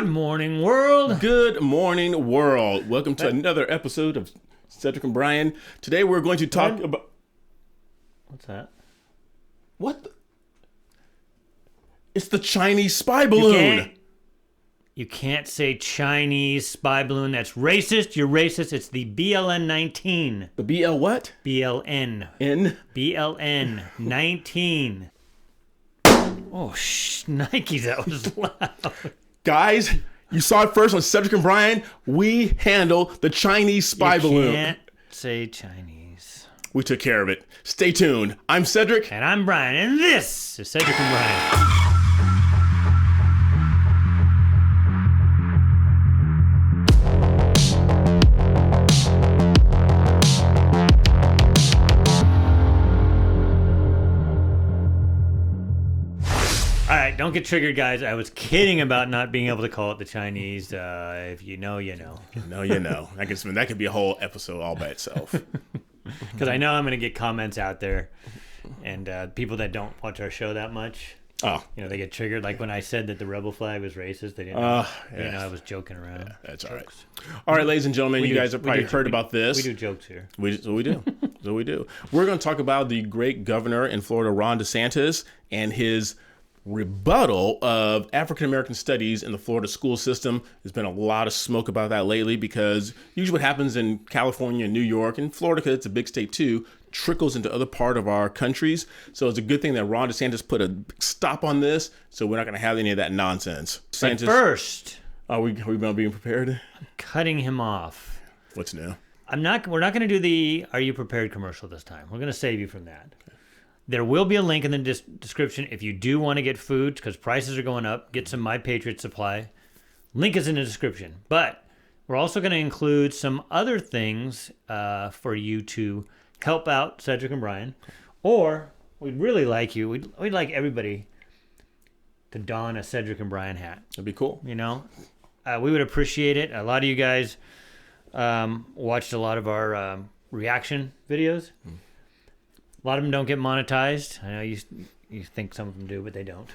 Good morning, world. Good morning, world. Welcome to another episode of Cedric and Brian. Today we're going to talk about... What's that? What? It's the Chinese spy balloon. You can't say Chinese spy balloon. That's racist. You're racist. It's the BLN-19. The BL what? BLN. N? BLN 19. Oh, Nike, that was loud. Guys, you saw it first on Cedric and Brian. We handle the Chinese spy balloon. You can't say Chinese. We took care of it. Stay tuned. I'm Cedric. And I'm Brian. And this is Cedric and Brian. All right, don't get triggered, guys. I was kidding about not being able to call it the Chinese. If you know, you know. You know. That could be a whole episode all by itself. Because I know I'm going to get comments out there, and people that don't watch our show that much, they get triggered. Like when I said that the rebel flag was racist, they didn't know I was joking around. Yeah, that's all right. All right, ladies and gentlemen, you guys have probably heard about this. We do jokes here. So we do. We're going to talk about the great governor in Florida, Ron DeSantis, and his rebuttal of African American studies in the Florida school system. There's been a lot of smoke about that lately because usually what happens in California and New York and Florida, because it's a big state too, trickles into other part of our countries. So it's a good thing that Ron DeSantis put a stop on this, so we're not going to have any of that nonsense. But first, are we going to be prepared? I'm cutting him off. What's new? We're not going to do the "Are you prepared" commercial this time. We're going to save you from that. Okay. There will be a link in the description if you do want to get food because prices are going up. Get some My Patriot Supply. Link is in the description. But we're also going to include some other things for you to help out Cedric and Brian. Or we'd really like you. We'd like everybody to don a Cedric and Brian hat. That'd be cool. You know, we would appreciate it. A lot of you guys watched a lot of our reaction videos. A lot of them don't get monetized. I know you think some of them do, but they don't.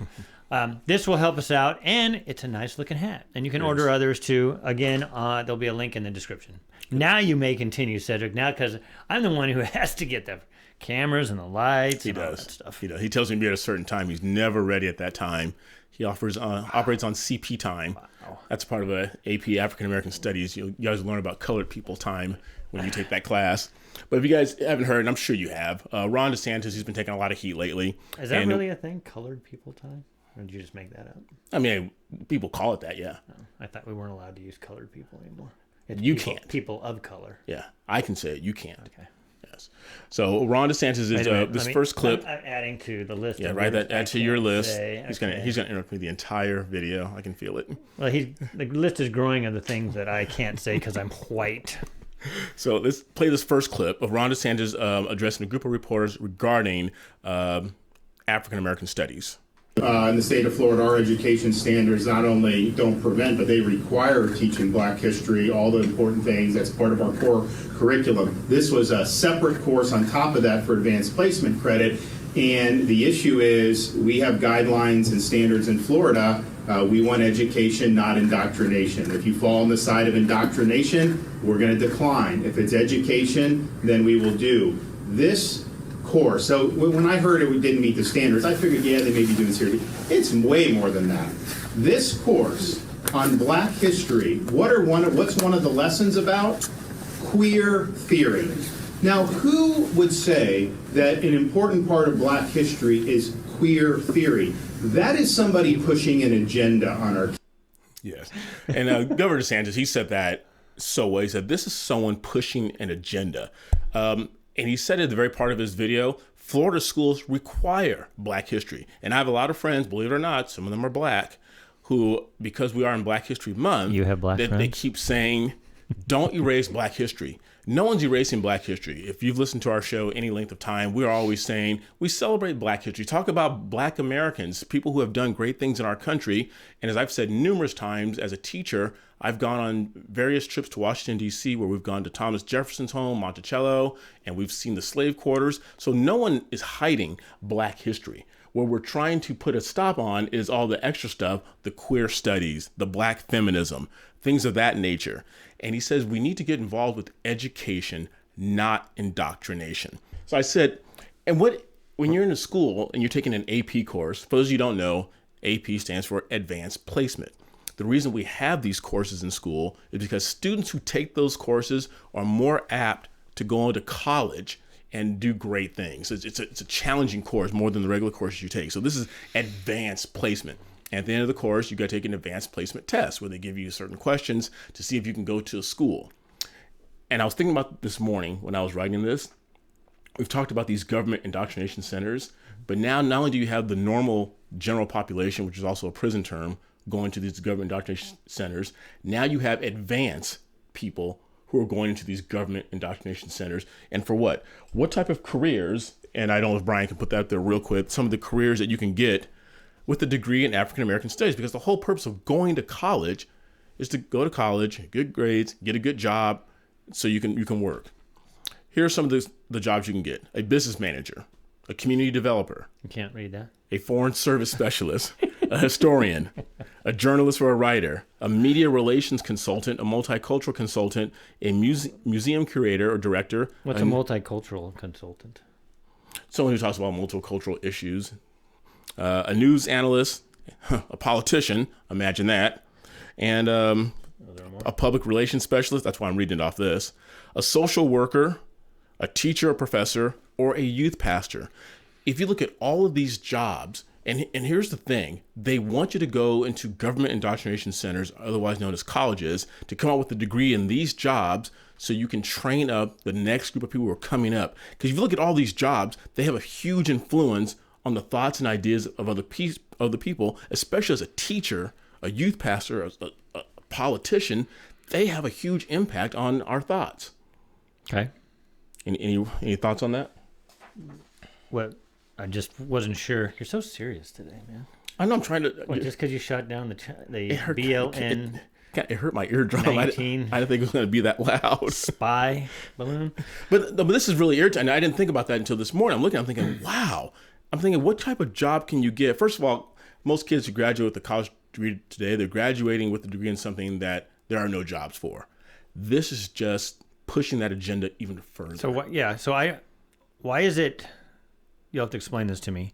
This will help us out, and it's a nice-looking hat. And you can order others, too. Again, there'll be a link in the description. Good. Now you may continue, Cedric, now because I'm the one who has to get the cameras and the lights and all that stuff. He does. He tells me to be at a certain time. He's never ready at that time. He operates on CP time. Wow. That's part of AP African American Studies. You guys learn about colored people time when you take that class. But if you guys haven't heard, and I'm sure you have, Ron DeSantis, he's been taking a lot of heat lately. Is that really a thing, colored people time? Or did you just make that up? I mean, people call it that, yeah. No, I thought we weren't allowed to use colored people anymore. You can't. People of color. Yeah, I can say it. You can't. Okay. Yes. So Ron DeSantis is this first clip. I'm adding to the list. Yeah, write that. Add to your list. He's gonna interrupt me the entire video. I can feel it. Well, the list is growing of the things that I can't say because I'm white. So let's play this first clip of Ron DeSantis addressing a group of reporters regarding African American studies. In the state of Florida, our education standards not only don't prevent, but they require teaching Black history, all the important things. That's part of our core curriculum. This was a separate course on top of that for advanced placement credit. And the issue is we have guidelines and standards in Florida. We want education, not indoctrination. If you fall on the side of indoctrination, we're going to decline. If it's education, then we will do this course. So when I heard it didn't meet the standards, I figured, yeah, they may be doing serious. It's way more than that. This course on Black history, what's one of the lessons about? Queer theory. Now, who would say that an important part of Black history is queer theory? That is somebody pushing an agenda on our... Yes. And Governor DeSantis, he said that so well. He said, this is someone pushing an agenda. And he said at the very part of his video, Florida schools require Black history. And I have a lot of friends, believe it or not, some of them are Black, who, because we are in Black History Month, you have Black friends? They keep saying, don't erase Black history. No one's erasing Black history. If you've listened to our show any length of time, we're always saying we celebrate Black history. Talk about Black Americans, people who have done great things in our country. And as I've said numerous times as a teacher, I've gone on various trips to Washington, D.C., where we've gone to Thomas Jefferson's home, Monticello, and we've seen the slave quarters. So no one is hiding Black history. What we're trying to put a stop on is all the extra stuff, the queer studies, the black feminism, things of that nature. And he says we need to get involved with education, not indoctrination. So I said, when you're in a school and you're taking an AP course, for those of you who don't know, AP stands for Advanced Placement. The reason we have these courses in school is because students who take those courses are more apt to go on to college and do great things. It's a challenging course more than the regular courses you take. So this is advanced placement. And at the end of the course, you got to take an advanced placement test where they give you certain questions to see if you can go to a school. And I was thinking about this morning when I was writing this. We've talked about these government indoctrination centers, but now not only do you have the normal general population, which is also a prison term, going to these government indoctrination centers, now you have advanced people who are going into these government indoctrination centers. And for what? What type of careers, and I don't know if Brian can put that up there real quick, some of the careers that you can get with a degree in African American studies, because the whole purpose of going to college is to go to college, good grades, get a good job, so you can work. Here are some of the jobs you can get. A business manager, a community developer. You can't read that. A foreign service specialist, a historian, a journalist or a writer, a media relations consultant, a multicultural consultant, a museum curator or director. What's a multicultural consultant? Someone who talks about multicultural issues. A news analyst, a politician, imagine that, and a public relations specialist, that's why I'm reading it off this, a social worker, a teacher, a professor, or a youth pastor. If you look at all of these jobs, and here's the thing, they want you to go into government indoctrination centers, otherwise known as colleges, to come out with a degree in these jobs so you can train up the next group of people who are coming up. Because if you look at all these jobs, they have a huge influence on the thoughts and ideas of other people, especially as a teacher, a youth pastor, a politician. They have a huge impact on our thoughts. Okay. Any thoughts on that? What? I just wasn't sure. You're so serious today, man. I know I'm trying to. What, just because you shut down the hurt, BLN it hurt my eardrum. 19 I didn't think it was going to be that loud. spy balloon. But this is really irritating. I didn't think about that until this morning. I'm thinking, wow. I'm thinking, what type of job can you get? First of all, most kids who graduate with a college degree today, they're graduating with a degree in something that there are no jobs for. This is just pushing that agenda even further. So what? Yeah. So why is it? You'll have to explain this to me.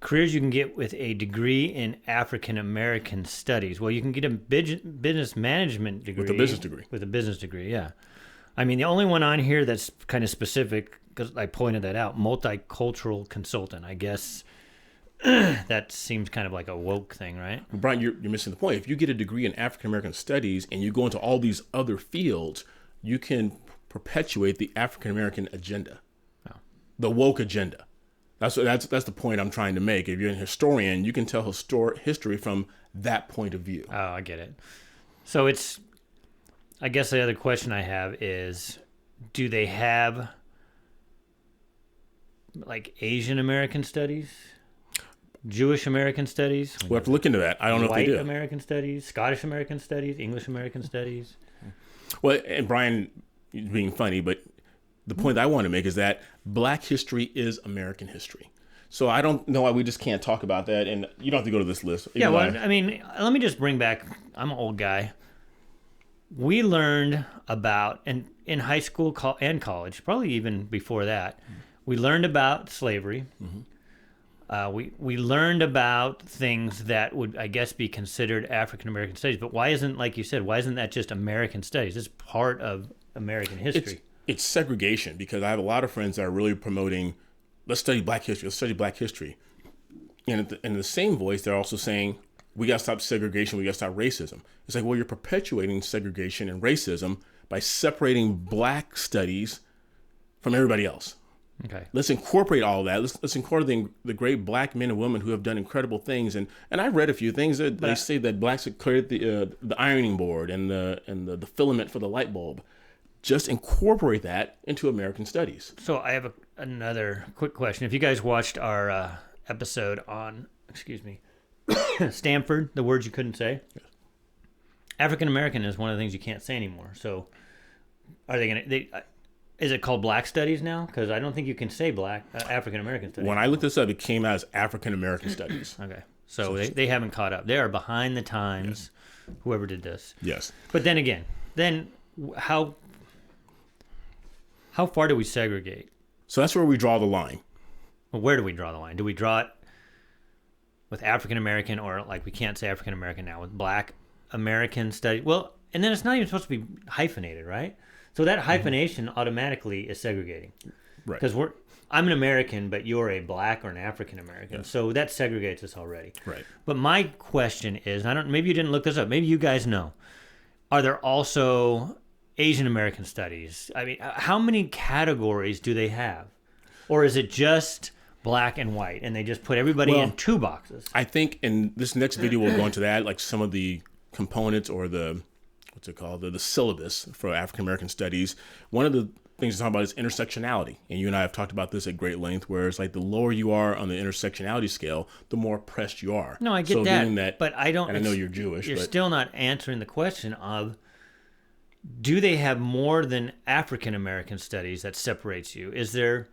Careers you can get with a degree in African American studies. Well, you can get a business management degree. With a business degree. With a business degree, yeah. I mean, the only one on here that's kind of specific, because I pointed that out, multicultural consultant. I guess that seems kind of like a woke thing, right? Brian, you're missing the point. If you get a degree in African American studies and you go into all these other fields, you can perpetuate the African American agenda, the woke agenda. That's the point I'm trying to make. If you're a historian, you can tell history from that point of view. Oh, I get it. So I guess the other question I have is, do they have like Asian American studies, Jewish American studies? We'll have to look into that. I don't know if they do. White American studies, Scottish American studies, English American studies. Well, and Brian is being funny, but the point that I want to make is that Black history is American history. So I don't know why we just can't talk about that. And you don't have to go to this list. Yeah, well, I mean, let me just bring back, I'm an old guy. We learned about, and in high school and college, probably even before that, we learned about slavery. Mm-hmm. We learned about things that would, I guess, be considered African American studies. But why isn't, like you said, why isn't that just American studies? It's part of American history. It's segregation, because I have a lot of friends that are really promoting, let's study Black history, And in the same voice, they're also saying, we got to stop segregation, we got to stop racism. It's like, well, you're perpetuating segregation and racism by separating Black studies from everybody else. Okay. Let's incorporate all that. Let's incorporate the great Black men and women who have done incredible things. And I read a few things that they say that Blacks created the ironing board and the filament for the light bulb. Just incorporate that into American studies. So I have another quick question. If you guys watched our episode on, Stanford, the words you couldn't say, yes. African American is one of the things you can't say anymore. So are they going to? Is it called Black Studies now? Because I don't think you can say Black African American Studies. When I looked this up, it came out as African American Studies. Okay, so they haven't caught up. They are behind the times. Yes. Whoever did this. Yes. But then again, how far do we segregate? So that's where we draw the line. Well, where do we draw the line? Do we draw it with African American, or like we can't say African American now, with Black American Studies? Well, and then it's not even supposed to be hyphenated, right? So that hyphenation automatically is segregating, Right. Because I'm an American, but you're a Black or an African American, Yes. so that segregates us already. Right. But my question is, maybe you didn't look this up. Maybe you guys know. Are there also Asian American Studies? I mean, how many categories do they have, or is it just Black and white, and they just put everybody in two boxes? I think in this next video we'll go into that, like some of the components or the the syllabus for African American Studies. One of the things to talk about is intersectionality, and you and I have talked about this at great length. Where it's like the lower you are on the intersectionality scale, the more oppressed you are. No, I get so that, but I don't. And I know you're Jewish. You're still not answering the question of: do they have more than African American Studies that separates you? Is there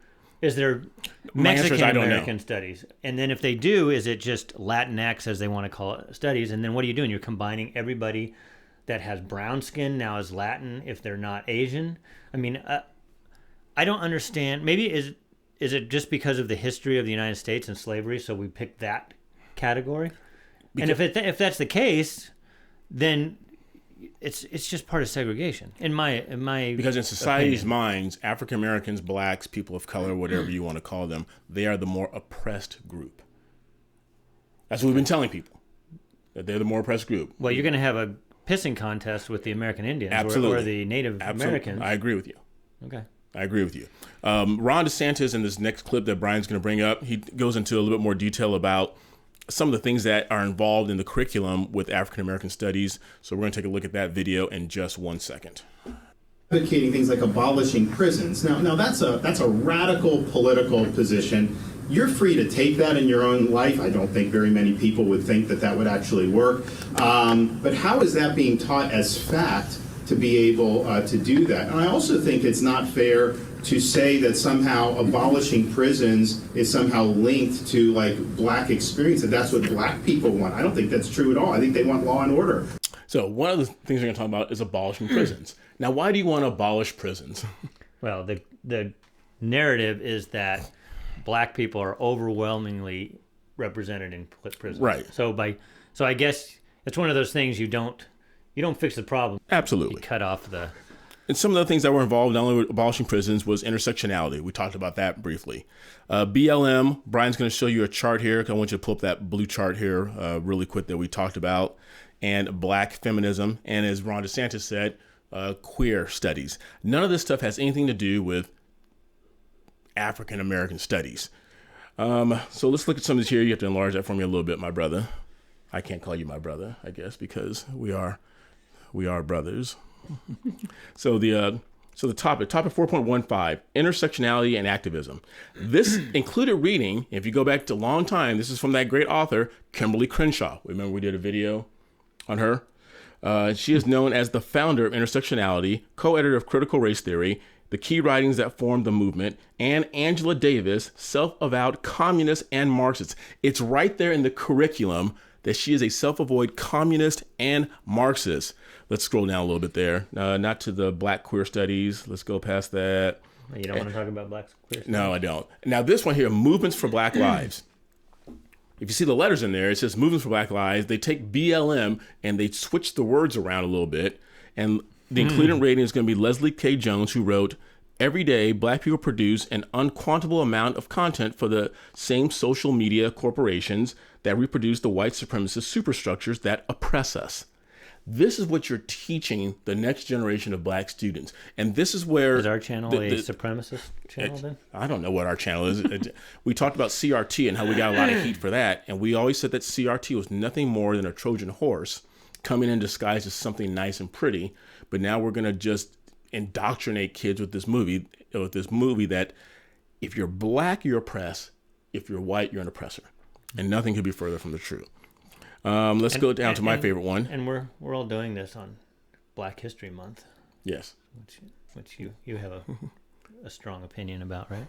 Mexican American Studies? And then if they do, is it just Latinx, as they want to call it, studies? And then what are you doing? You're combining everybody that has brown skin now as Latin if they're not Asian. I mean, I don't understand. Maybe is it just because of the history of the United States and slavery, so we picked that category? And if that's the case, then it's just part of segregation in my because in society's opinion. minds, African Americans, Blacks, people of color, whatever you want to call them, they are the more oppressed group. That's what we've been telling people, that they're the more oppressed group. Well, you're going to have a pissing contest with the American Indians or the Native Americans. I agree with you. Okay. I agree with you. Ron DeSantis, in this next clip that Brian's going to bring up, he goes into a little bit more detail about some of the things that are involved in the curriculum with African American Studies. So we're going to take a look at that video in just 1 second. Advocating things like abolishing prisons. Now that's a radical political position. You're free to take that in your own life. I don't think very many people would think that would actually work. But how is that being taught as fact to be able to do that? And I also think it's not fair to say that somehow abolishing prisons is somehow linked to like Black experience, and that's what Black people want. I don't think that's true at all. I think they want law and order. So one of the things we're going to talk about is abolishing prisons. Now, why do you want to abolish prisons? Well, the narrative is that Black people are overwhelmingly represented in prison. Right. So I guess it's one of those things you don't fix the problem. Absolutely. You cut off the. And some of the things that were involved, not only with abolishing prisons, was intersectionality. We talked about that briefly. BLM, Brian's going to show you a chart here. I want you to pull up that blue chart here really quick that we talked about. And Black feminism. And as Ron DeSantis said, queer studies. None of this stuff has anything to do with African American Studies. So let's look at some of this here. You have to enlarge that for me a little bit, my brother. I can't call you my brother, I guess, because we are brothers. So the topic 4.15, intersectionality and activism. This included reading, if you go back to a long time, this is from that great author, Kimberly Crenshaw. Remember we did a video on her? She is known as the founder of intersectionality, co-editor of Critical Race Theory, the key writings that formed the movement, and Angela Davis, self-avowed communist and Marxist. It's right there in the curriculum that she is a self-avowed communist and Marxist. Let's scroll down a little bit there. Not to the Black queer studies. Let's go past that. You don't want to talk about Black queer studies? No, I don't. Now this one here, Movements for Black Lives. If you see the letters in there, it says Movements for Black Lives. They take BLM and they switch the words around a little bit. And the included rating is going to be Leslie K. Jones, who wrote, "Every day, Black people produce an unquantable amount of content for the same social media corporations that reproduce the white supremacist superstructures that oppress us." This is what you're teaching the next generation of Black students. And this is where... Is our channel a supremacist channel then? I don't know what our channel is. We talked about CRT and how we got a lot of heat for that. And we always said that CRT was nothing more than a Trojan horse coming in disguised as something nice and pretty. But now we're going to just indoctrinate kids with this movie that if you're Black, you're oppressed. If you're white, you're an oppressor. And nothing could be further from the truth. Let's go down to my favorite one. And we're all doing this on Black History Month. Yes. Which you have a a strong opinion about, right?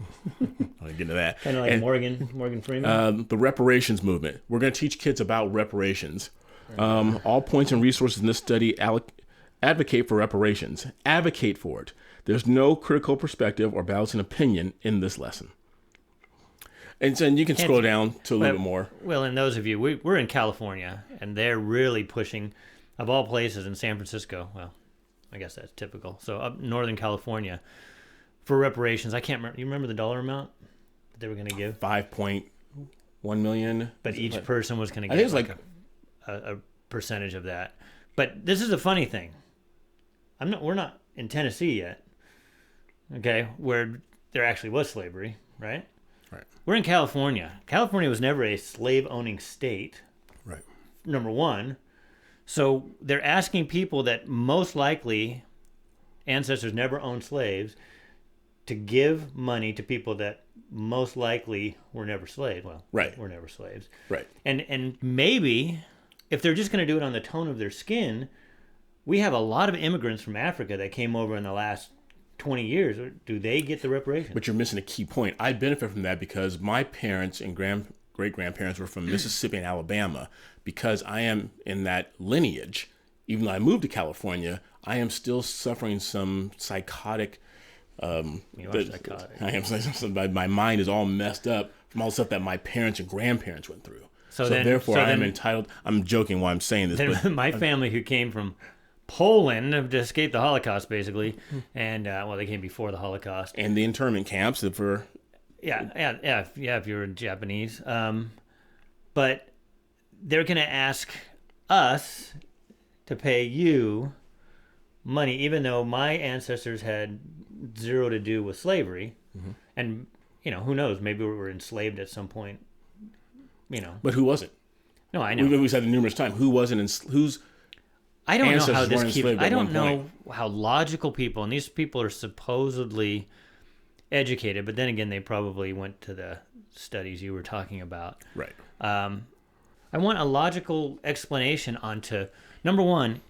I'll get into that. Kind of like And, Morgan Freeman. the reparations movement. We're going to teach kids about reparations. All points and resources in this study advocate for reparations. Advocate for it. There's no critical perspective or balancing opinion in this lesson. And so you can scroll down to a little bit more. Well, and those of you, we're in California, and they're really pushing, of all places, in San Francisco. Well, I guess that's typical. So up Northern California, for reparations, I can't remember. You remember the dollar amount that they were going to give? 5.1 million. But each person was going to I get think it's a percentage of that. But this is a funny thing. We're not in Tennessee yet, okay, where there actually was slavery, right? Right. We're in California. California was never a slave-owning state, Right. number one. So they're asking people that most likely ancestors never owned slaves to give money to people that most likely were never slaves. Well, Right. were never slaves. Right. And maybe if they're just going to do it on the tone of their skin, we have a lot of immigrants from Africa that came over in the last 20 years. Do they get the reparations? But you're missing a key point. I benefit from that because my parents and great-grandparents were from Mississippi and Alabama. Because I am in that lineage, even though I moved to California, I am still suffering some psychotic. You are psychotic. I am. My mind is all messed up from all the stuff that my parents and grandparents went through. So therefore, I am entitled. I'm joking while I'm saying this. But my family, who came from Poland to escape the Holocaust, basically, and they came before the Holocaust, and the internment camps that were. If you're Japanese, but they're going to ask us to pay you money, even though my ancestors had zero to do with slavery, and who knows? Maybe we were enslaved at some point. But who wasn't? No, I know. We said it numerous times. Who wasn't? Who's I don't know how this keeps. I don't know point. how logical people, and these people are supposedly educated, but then again, they probably went to the studies you were talking about. Right. I want a logical explanation onto, number one,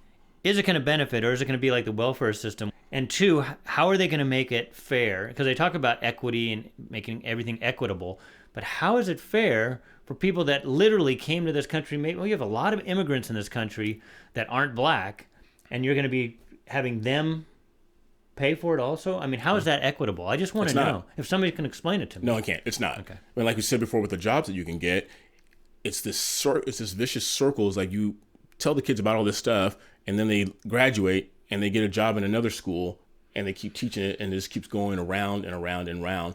is it going to benefit, or is it going to be like the welfare system? And two, how are they going to make it fair? Because they talk about equity and making everything equitable, but how is it fair for people that literally came to this country? Well, you have a lot of immigrants in this country that aren't black, and you're going to be having them pay for it also? I mean, how is that equitable? I just want to know if somebody can explain it to me. No, I can't. It's not. Okay. I mean, like we said before, with the jobs that you can get, it's this vicious circles. Like, you tell the kids about all this stuff, and then they graduate and they get a job in another school, and they keep teaching it, and it just keeps going around and around and around.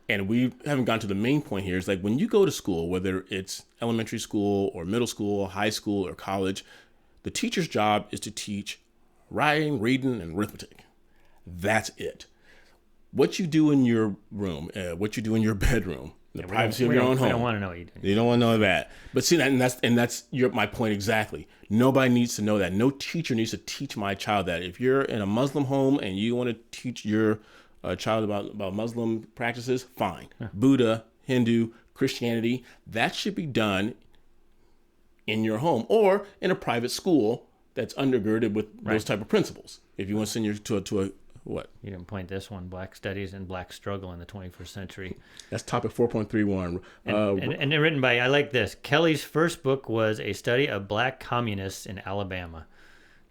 And we haven't gotten to the main point here. It's like, when you go to school, whether it's elementary school or middle school, high school or college, the teacher's job is to teach writing, reading, and arithmetic. That's it. What you do in your room, what you do in your bedroom, the privacy of your own home. We don't want to know what you do. You don't want to know that. But see, that's my point exactly. Nobody needs to know that. No teacher needs to teach my child that. If you're in a Muslim home and you want to teach your child about Muslim practices, fine. Huh. Buddha, Hindu, Christianity, that should be done in your home or in a private school that's undergirded with those type of principles. If you want to send you to a what? You didn't point this one: Black Studies and Black Struggle in the 21st Century. That's topic 4.31. And written by, I like this, Kelly's first book was a study of black communists in Alabama.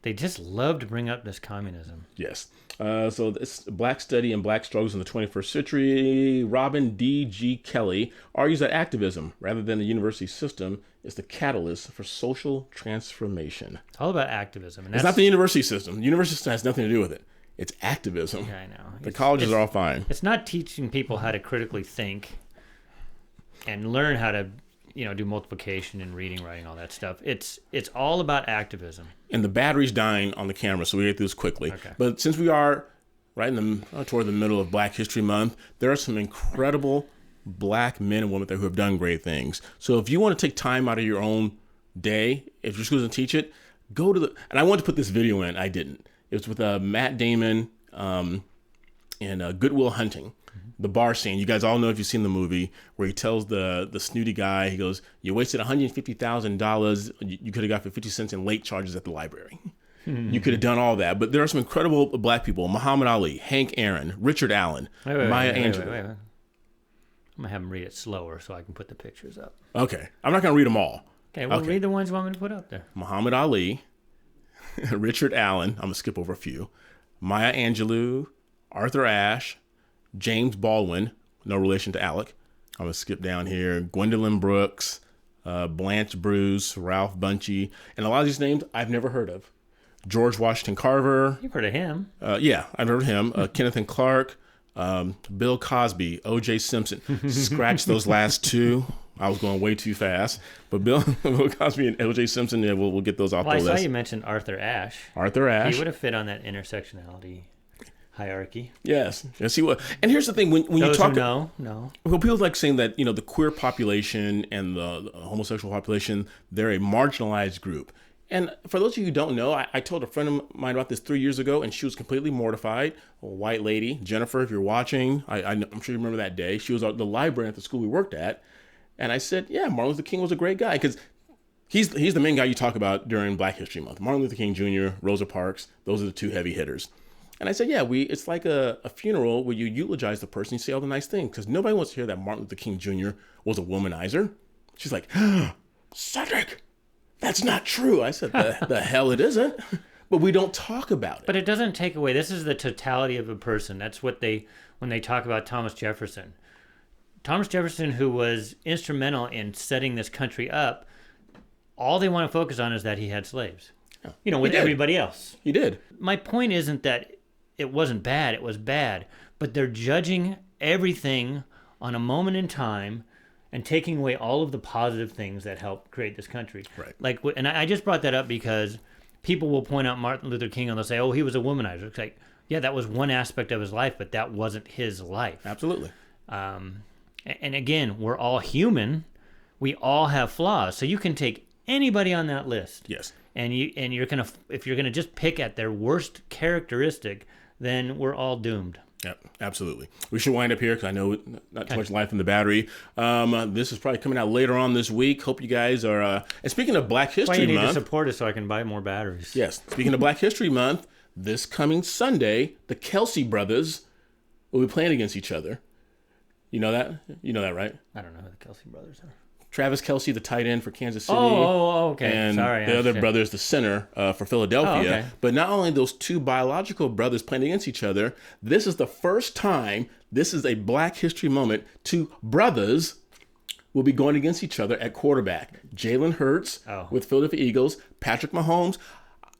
They just love to bring up this communism. Yes. So this Black Study and Black Struggles in the 21st Century. Robin D.G. Kelly argues that activism, rather than the university system, is the catalyst for social transformation. It's all about activism. And it's not the university system. The university system has nothing to do with it. It's activism. Yeah, I know. The colleges are all fine. It's not teaching people how to critically think and learn how to, do multiplication and reading, writing, all that stuff. It's all about activism. And the battery's dying on the camera, so we get through this quickly. Okay. But since we are right toward the middle of Black History Month, there are some incredible black men and women there who have done great things. So if you want to take time out of your own day, if your school doesn't teach it, go to and I wanted to put this video in, I didn't. It was with Matt Damon in Good Will Hunting, the bar scene. You guys all know if you've seen the movie, where he tells the snooty guy, he goes, "You wasted $150,000. You could have got for 50 cents in late charges at the library." You could have done all that. But there are some incredible black people: Muhammad Ali, Hank Aaron, Richard Allen, Maya Angelou. Wait. I'm gonna have them read it slower so I can put the pictures up. Okay, I'm not gonna read them all. Okay, well, read the ones you want me to put up there. Muhammad Ali, Richard Allen. I'm gonna skip over a few. Maya Angelou, Arthur Ashe, James Baldwin, no relation to Alec. I'm gonna skip down here. Gwendolyn Brooks, Blanche Bruce, Ralph Bunchy, and a lot of these names I've never heard of. George Washington Carver. You've heard of him. Yeah, I've heard of him. Kenneth and Clark, Bill Cosby, O.J. Simpson. Scratch those last two. I was going way too fast. But Bill Cosby and O.J. Simpson, yeah, we'll get those off the list. I saw you mentioned Arthur Ashe. Arthur Ashe. He would have fit on that intersectionality hierarchy. Yes, he would. And here's the thing: when you talk, no. Well, people like saying that the queer population and the homosexual population, they're a marginalized group. And for those of you who don't know, I told a friend of mine about this 3 years ago, and she was completely mortified. A white lady, Jennifer, if you're watching, I'm sure you remember that day. She was at the librarian at the school we worked at, and I said, "Yeah, Martin Luther King was a great guy because he's the main guy you talk about during Black History Month. Martin Luther King Jr., Rosa Parks, those are the two heavy hitters." And I said, "Yeah, it's like a funeral where you eulogize the person, you say all the nice things, because nobody wants to hear that Martin Luther King Jr. was a womanizer." She's like, "Cedric, that's not true." I said, the hell it isn't. But we don't talk about it. But it doesn't take away. This is the totality of a person. That's what when they talk about Thomas Jefferson. Thomas Jefferson, who was instrumental in setting this country up, all they want to focus on is that he had slaves. Yeah. With everybody else. He did. My point isn't that it wasn't bad. It was bad. But they're judging everything on a moment in time and taking away all of the positive things that helped create this country. Right. And I just brought that up because people will point out Martin Luther King and they'll say, "Oh, he was a womanizer." It's like, yeah, that was one aspect of his life, but that wasn't his life. Absolutely. And again, we're all human. We all have flaws. So you can take anybody on that list. Yes. And if you're gonna just pick at their worst characteristic, then we're all doomed. Yep, absolutely. We should wind up here because I know not too much life in the battery. This is probably coming out later on this week. Hope you guys are. And speaking of Black History Month, you need to support us so I can buy more batteries. Yes. Speaking of Black History Month, this coming Sunday, the Kelsey brothers will be playing against each other. You know that? You know that, right? I don't know who the Kelsey brothers are. Travis Kelsey, the tight end for Kansas City. Oh, okay. And sorry, the other brother is the center for Philadelphia. Oh, okay. But not only those two biological brothers playing against each other, this is the first time, this is a Black History moment, two brothers will be going against each other at quarterback. Jalen Hurts with Philadelphia Eagles, Patrick Mahomes.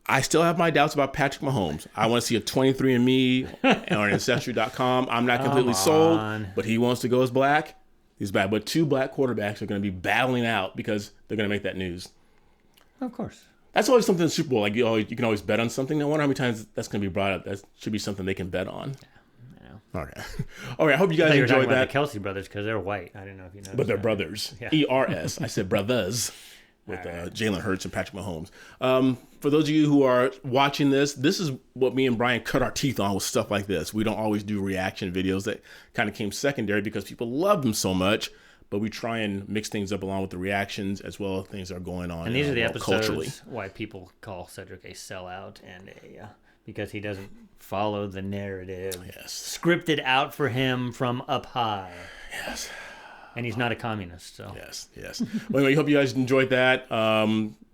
I still have my doubts about Patrick Mahomes. I want to see a 23andMe or Ancestry.com. I'm not completely sold, but he wants to go as black. He's bad. But two black quarterbacks are going to be battling out because they're going to make that news. Of course. That's always something in the Super Bowl. Like you can always bet on something. I wonder how many times that's going to be brought up. That should be something they can bet on. Yeah, I know. Okay. All right. I hope you guys enjoyed enjoyed that. that. The Kelsey brothers, because they're white. I didn't know if you know. But they're brothers. Yeah. ERS. I said brothers with Jalen Hurts and Patrick Mahomes. For those of you who are watching this is what me and Brian cut our teeth on with stuff like this. We don't always do reaction videos. That kind of came secondary because people love them so much. But we try and mix things up along with the reactions as well as things that are going on. And these are the episodes culturally. Why people call Cedric a sellout and because he doesn't follow the narrative scripted out for him from up high. Yes. And he's not a communist. So yes. Well, anyway, I hope you guys enjoyed that.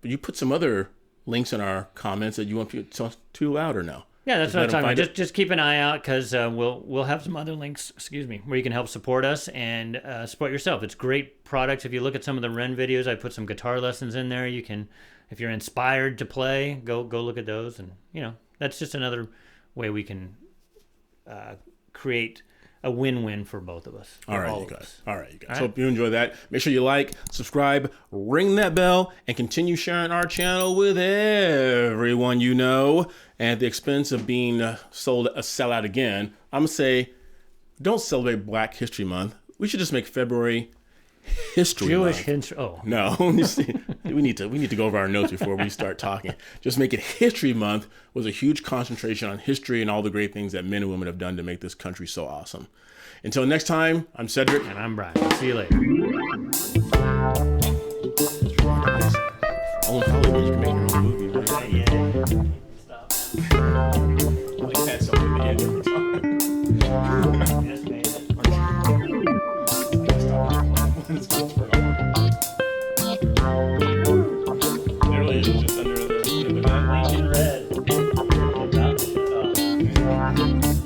You put some other links in our comments that you want to talk too loud or no? Yeah, that's what I'm talking about. Just keep an eye out because we'll have some other links, where you can help support us and support yourself. It's great products. If you look at some of the Ren videos, I put some guitar lessons in there. You can, if you're inspired to play, go look at those. And, that's just another way we can create a win-win for both of us. All right, you guys. Hope you enjoy that. Make sure you like, subscribe, ring that bell, and continue sharing our channel with everyone you know. And at the expense of being sold a sellout again, I'm going to say, don't celebrate Black History Month. We should just make February History Jewish Month. history. Oh. No, we need to go over our notes before we start talking. Just make it History Month with a huge concentration on history and all the great things that men and women have done to make this country so awesome. Until next time, I'm Cedric. And I'm Brian. See you later. Only Hollywood you can make your own movie, right? Yeah. Thank you.